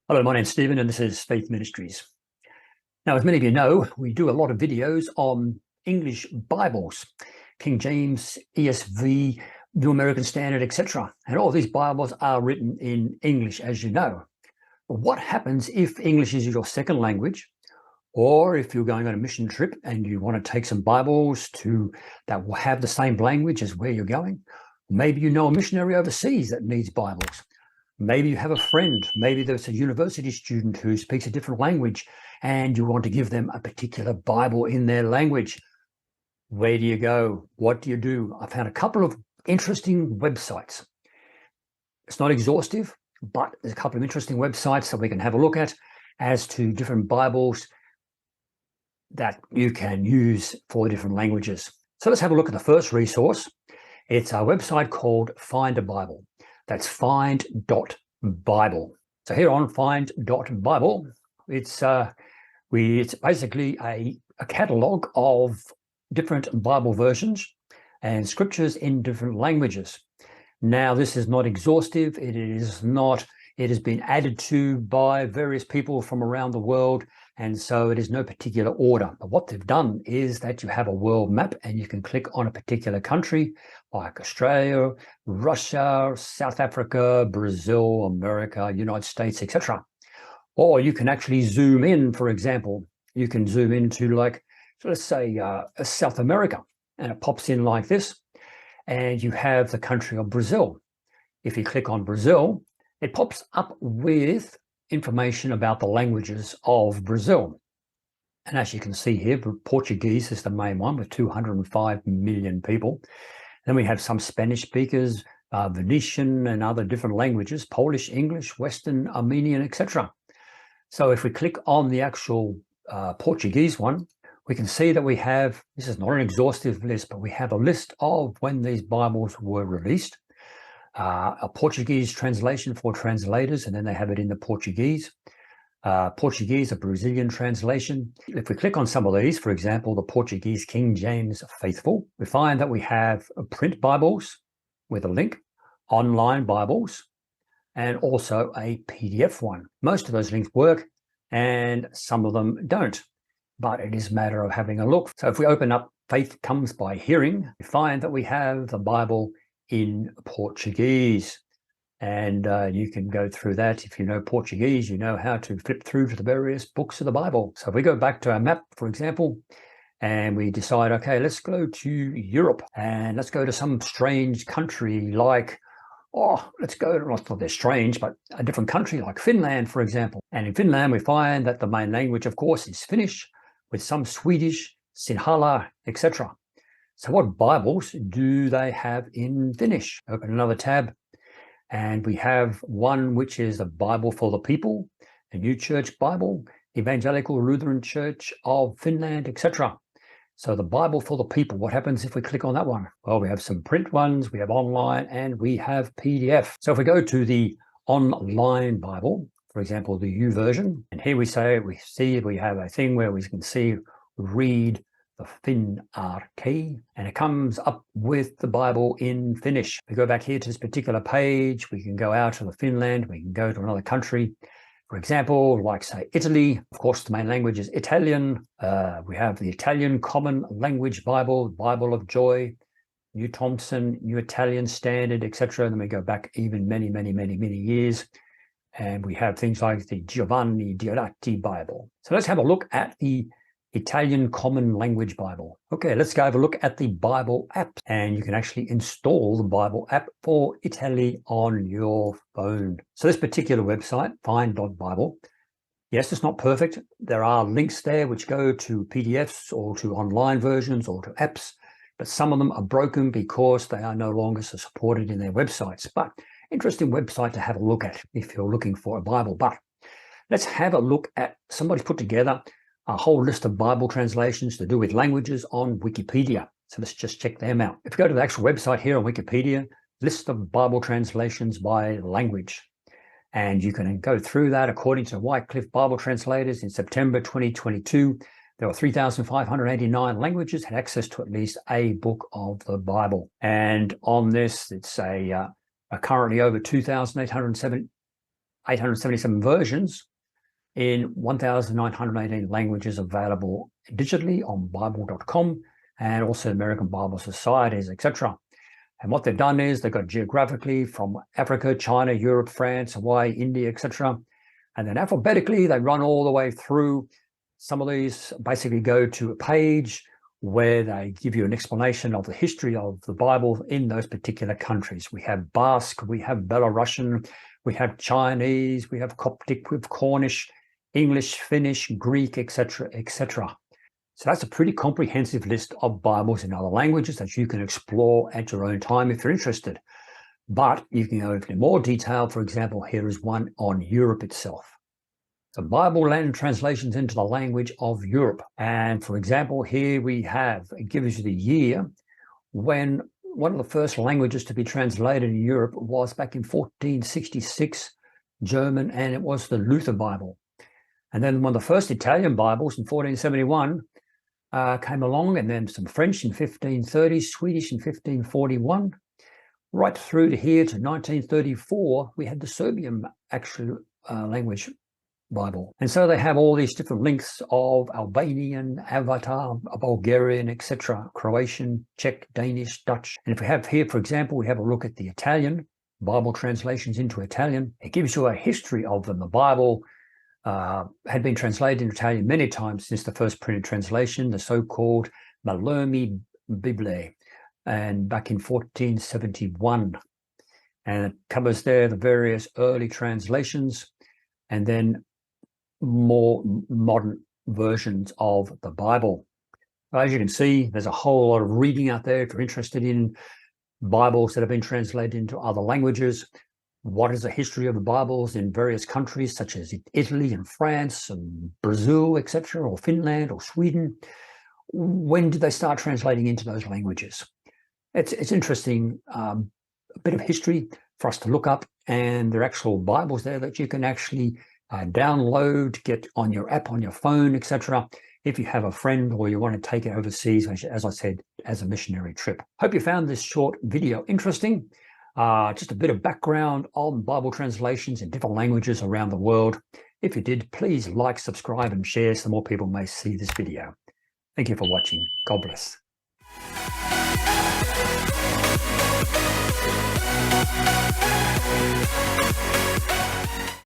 Hello, my name's Stephen, and this is Faith Ministries. Now, as many of you know, we do a lot of videos on English Bibles, King James, ESV, New American Standard, etc. And all these Bibles are written in English, as you know. But what happens if English is your second language, or if you're going on a mission trip and you want to take some Bibles that will have the same language as where you're going? Maybe you know a missionary overseas that needs Bibles. Maybe you have a friend, maybe there's a university student who speaks a different language and you want to give them a particular Bible in their language. Where do you go? What do you do? I found a couple of interesting websites. It's not exhaustive, but there's a couple of interesting websites that we can have a look at as to different Bibles that you can use for different languages. So let's have a look at the first resource. It's a website called Find a Bible. That's find.bible. So here on find.bible, it's basically a catalog of different Bible versions and scriptures in different languages. Now, this is not exhaustive. It has been added to by various people from around the world, and so it is no particular order. But what they've done is that you have a world map and you can click on a particular country like Australia, Russia, South Africa, Brazil, America, United States, etc. Or you can actually zoom in, for example. You can zoom into, like, let's say South America, and it pops in like this, and you have the country of Brazil. If you click on Brazil, it pops up with information about the languages of Brazil. And as you can see here, Portuguese is the main one with 205 million people. Then we have some Spanish speakers, Venetian and other different languages, Polish, English, Western, Armenian, etc. So if we click on the actual Portuguese one, we can see that we have, this is not an exhaustive list, but we have a list of when these Bibles were released. A Portuguese translation for translators, and then they have it in the Portuguese. Portuguese, a Brazilian translation. If we click on some of these, for example, the Portuguese King James Faithful, we find that we have print Bibles with a link, online Bibles, and also a PDF one. Most of those links work and some of them don't, but it is a matter of having a look. So if we open up Faith Comes by Hearing, we find that we have the Bible in Portuguese, and you can go through that. If you know Portuguese, you know how to flip through to the various books of the Bible. So if we go back to our map, for example, and we decide, okay, let's go to Europe and let's go to some strange country like, let's go, not that they're strange, but a different country like Finland, for example. And in Finland, we find that the main language, of course, is Finnish, with some Swedish, Sinhala, etc. So what Bibles do they have in Finnish? Open another tab, and we have one which is the Bible for the People, a New Church Bible, Evangelical Lutheran Church of Finland, etc. So the Bible for the People, what happens if we click on that one? Well, we have some print ones, we have online, and we have PDF. So if we go to the online Bible, for example, the U version, and here we have a thing where we can see read the Finarki, and it comes up with the Bible in Finnish. We go back here to this particular page, we can go out of Finland, we can go to another country. For example, like say Italy, of course the main language is Italian. We have the Italian Common Language Bible, Bible of Joy, New Thompson, New Italian Standard, etc. And then we go back even many years. And we have things like the Giovanni Diodati Bible. So let's have a look at the Italian Common Language Bible. Okay, let's go have a look at the Bible app, and you can actually install the Bible app for Italy on your phone. So this particular website, find.bible, yes, it's not perfect. There are links there which go to PDFs or to online versions or to apps, but some of them are broken because they are no longer supported in their websites. But interesting website to have a look at if you're looking for a Bible. But let's have a look at, somebody's put together a whole list of Bible translations to do with languages on Wikipedia. So let's just check them out. If you go to the actual website here on Wikipedia, list of Bible translations by language. And you can go through that according to Wycliffe Bible Translators in September 2022. There were 3,589 languages had access to at least a book of the Bible. And on this, it's currently over 2,807 877 versions in 1,918 languages available digitally on Bible.com and also American Bible Societies, etc. And what they've done is they've got geographically from Africa, China, Europe, France, Hawaii, India, etc. And then alphabetically, they run all the way through. Some of these basically go to a page where they give you an explanation of the history of the Bible in those particular countries. We have Basque, we have Belarusian, we have Chinese, we have Coptic, we have Cornish, English, Finnish, Greek, etc., etc. So that's a pretty comprehensive list of Bibles in other languages that you can explore at your own time if you're interested. But you can go into more detail. For example, here is one on Europe itself. The Bible Land Translations into the language of Europe. And for example, here we have, it gives you the year when one of the first languages to be translated in Europe was back in 1466, German, and it was the Luther Bible. And then one of the first Italian Bibles in 1471 came along, and then some French in 1530, Swedish in 1541, right through to here to 1934, we had the Serbian actual language Bible. And so they have all these different links of Albanian, Avatar, Bulgarian, etc., Croatian, Czech, Danish, Dutch. And if we have here, for example, we have a look at the Italian Bible translations into Italian. It gives you a history of them. The Bible had been translated in Italian many times since the first printed translation, the so-called Malumi Bible, and back in 1471. And it covers there the various early translations and then more modern versions of the Bible. As you can see, there's a whole lot of reading out there if you're interested in Bibles that have been translated into other languages. What is the history of the Bibles in various countries such as Italy and France and Brazil, etc., or Finland or Sweden? When did they start translating into those languages? It's interesting, a bit of history for us to look up, and there are actual Bibles there that you can actually download, get on your app, on your phone, etc., if you have a friend or you want to take it overseas, as I said, as a missionary trip. Hope you found this short video interesting. Just a bit of background on Bible translations in different languages around the world. If you did, please like, subscribe, and share so more people may see this video. Thank you for watching. God bless.